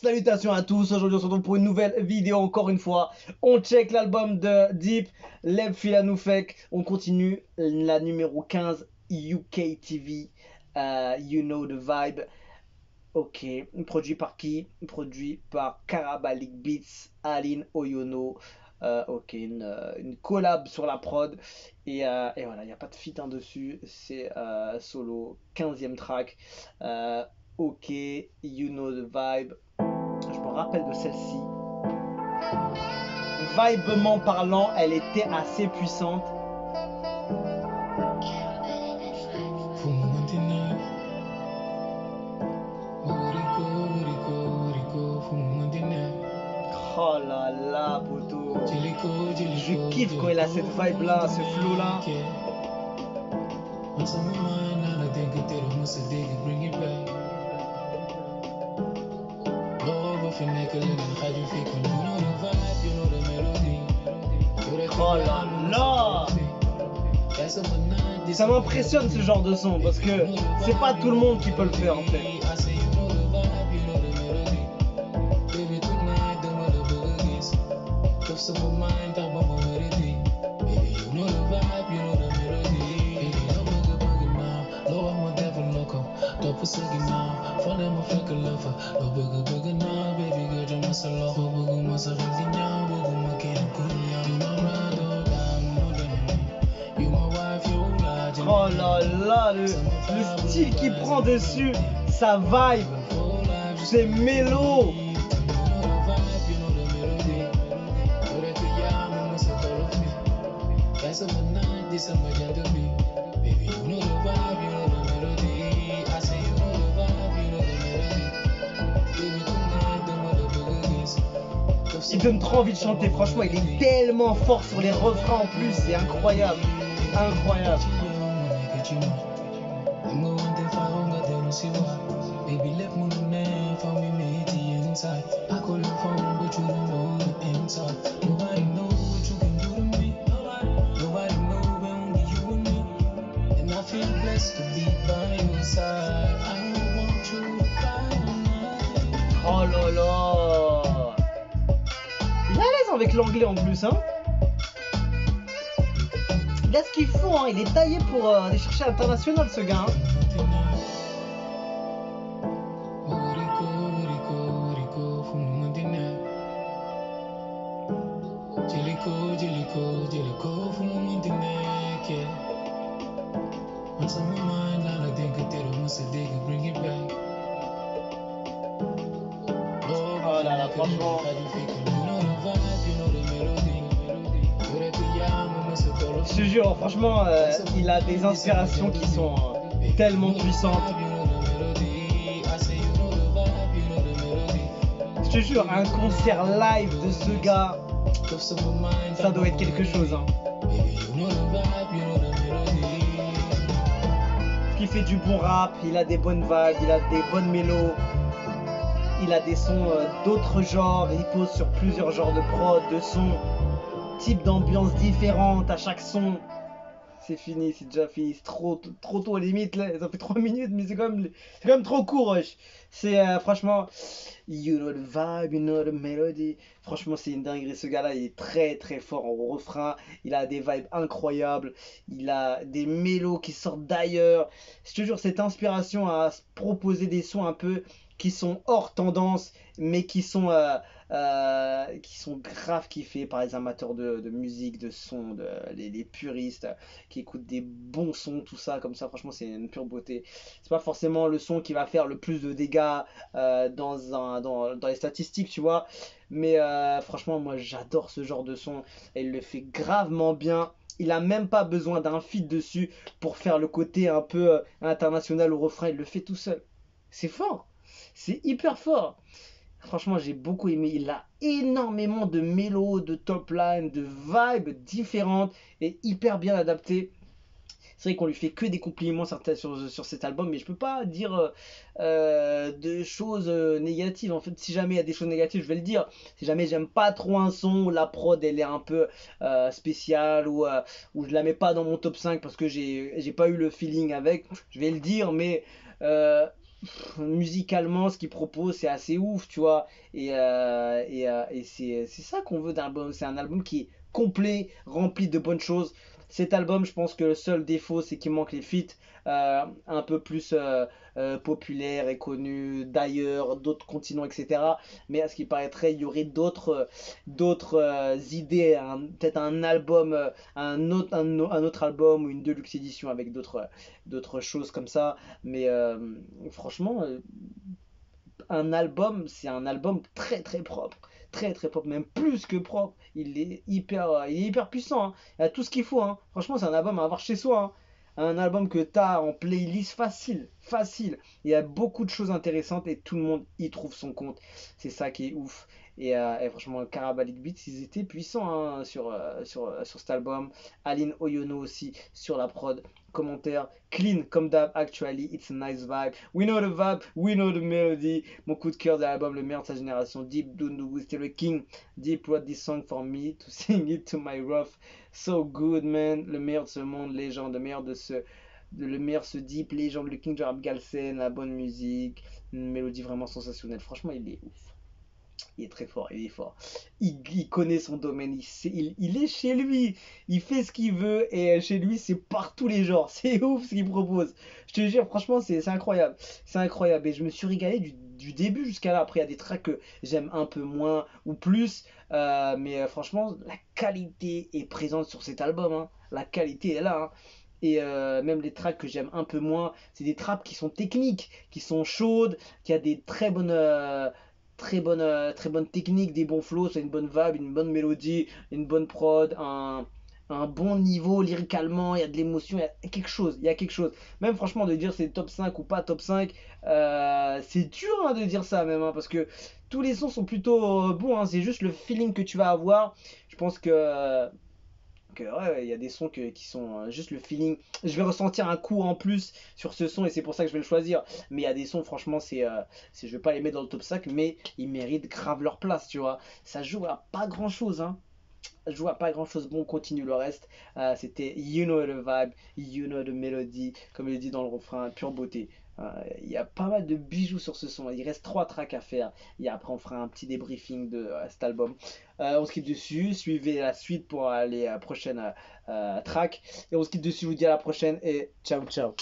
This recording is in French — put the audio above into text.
Salutations à tous, aujourd'hui on se retrouve pour une nouvelle vidéo encore une fois. On check l'album de Deep, Leb Filanoufek. On continue la numéro 15, UK TV, You Know the Vibe. Ok, produit par qui? Produit par Karabalik Beats, Aline Oyono. Ok, une collab sur la prod. Et voilà, il n'y a pas de feat dessus. C'est solo, 15e track. Ok, You Know the Vibe. Je me rappelle de celle-ci. Vibement parlant, elle était assez puissante. Oh là là, poto. Je kiffe quand il a cette vibe là, ce flow là. Oh là là. Ça m'impressionne ce genre de son parce que c'est pas tout le monde qui peut le faire en fait. Oh là là, le style qui prend dessus, sa vibe, c'est mélo. Il donne trop envie de chanter, franchement il est tellement fort sur les refrains en plus, c'est incroyable, incroyable. Oh là là. Il est à l'aise avec l'anglais en plus, hein. Il a ce qu'il faut, hein. Il est taillé pour aller chercher à l'international, ce gars, hein. Oh là là, franchement. Je te jure, franchement, il a des inspirations qui sont tellement puissantes. Je te jure, un concert live de ce gars, ça doit être quelque chose, hein. Il fait du bon rap, il a des bonnes vagues, il a des bonnes mélos. Il a des sons d'autres genres, il pose sur plusieurs genres de prod, de sons, type d'ambiance différente à chaque son. C'est fini, c'est déjà fini, c'est trop tôt à la limite là, ça fait 3 minutes mais c'est quand même trop court, wesh. C'est franchement, you know the vibe, you know the melody. Franchement c'est une dinguerie, ce gars là il est très très fort en refrain, il a des vibes incroyables, il a des mélos qui sortent d'ailleurs. Je te jure, cette inspiration à se proposer des sons un peu qui sont hors tendance mais qui sont grave kiffés par les amateurs de musique, de son, les puristes qui écoutent des bons sons, tout ça comme ça. Franchement c'est une pure beauté. C'est pas forcément le son qui va faire le plus de dégâts dans les statistiques, tu vois, mais franchement moi j'adore ce genre de son et il le fait gravement bien. Il a même pas besoin d'un feat dessus pour faire le côté un peu international au refrain, il le fait tout seul. C'est fort, c'est hyper fort. Franchement, j'ai beaucoup aimé. Il a énormément de mélos, de top line, de vibes différentes et hyper bien adaptées. C'est vrai qu'on lui fait que des compliments sur cet album, mais je peux pas dire de choses négatives. En fait, si jamais il y a des choses négatives, je vais le dire. Si jamais j'aime pas trop un son, ou la prod elle est un peu spéciale, ou je la mets pas dans mon top 5 parce que j'ai pas eu le feeling avec, je vais le dire, mais musicalement, ce qu'il propose, c'est assez ouf, tu vois. Et c'est ça qu'on veut d'un album. C'est un album qui est complet, rempli de bonnes choses. Cet album, je pense que le seul défaut, c'est qu'il manque les feats un peu plus populaires et connus d'ailleurs, d'autres continents, etc. Mais à ce qui paraîtrait, il y aurait d'autres idées, peut-être un album, un autre album ou une deluxe édition avec d'autres choses comme ça. Mais franchement, un album, c'est un album très très propre. Très très propre, même plus que propre. Il est hyper puissant, hein. Il a tout ce qu'il faut, hein. Franchement, c'est un album à avoir chez soi, hein. Un album que t'as en playlist facile, facile. Il y a beaucoup de choses intéressantes et tout le monde y trouve son compte. C'est ça qui est ouf. Et franchement, Karabalik Beats, ils étaient puissants, hein, sur cet album. Aline Oyono aussi sur la prod. Commentaire clean comme d'hab. Actually, it's a nice vibe. We know the vibe, we know the melody. Mon coup de cœur de l'album, le meilleur de sa génération. Deep Dundu, still the king. Deep wrote this song for me to sing it to my rough. So good, man. Le meilleur de ce monde, légende. Le meilleur ce Deep, légende. Le king de rap Galsen, la bonne musique. Une mélodie vraiment sensationnelle. Franchement, il est ouf. Il est très fort, il est fort. Il connaît son domaine, il est chez lui, il fait ce qu'il veut et chez lui c'est partout les genres. C'est ouf ce qu'il propose. Je te jure, franchement, c'est incroyable. C'est incroyable et je me suis régalé du début jusqu'à là. Après, il y a des tracks que j'aime un peu moins ou plus, mais franchement, la qualité est présente sur cet album, hein. La qualité est là, hein. Et même les tracks que j'aime un peu moins, c'est des traps qui sont techniques, qui sont chaudes, qui a des très bonne technique, des bons flows, c'est une bonne vibe, une bonne mélodie, une bonne prod, un bon niveau lyricalement, il y a de l'émotion, il y a quelque chose, il y a quelque chose. Même franchement de dire c'est top 5 ou pas top 5, c'est dur, hein, de dire ça même, hein, parce que tous les sons sont plutôt bons, hein, c'est juste le feeling que tu vas avoir. Je pense que ouais, il y a des sons qui sont juste le feeling. Je vais ressentir un coup en plus sur ce son et c'est pour ça que je vais le choisir. Mais il y a des sons, franchement, je vais pas les mettre dans le top 5 mais ils méritent grave leur place, tu vois. Ça joue à pas grand chose, hein. Ça joue à pas grand chose. Bon, on continue le reste. C'était You Know the Vibe, You Know the Melody, comme il dit dans le refrain, pure beauté. Il y a pas mal de bijoux sur ce son. Il reste 3 tracks à faire. Et après, on fera un petit débriefing de cet album. On se quitte dessus. Suivez la suite pour les prochaines tracks. Et on se quitte dessus. Je vous dis à la prochaine et ciao, ciao.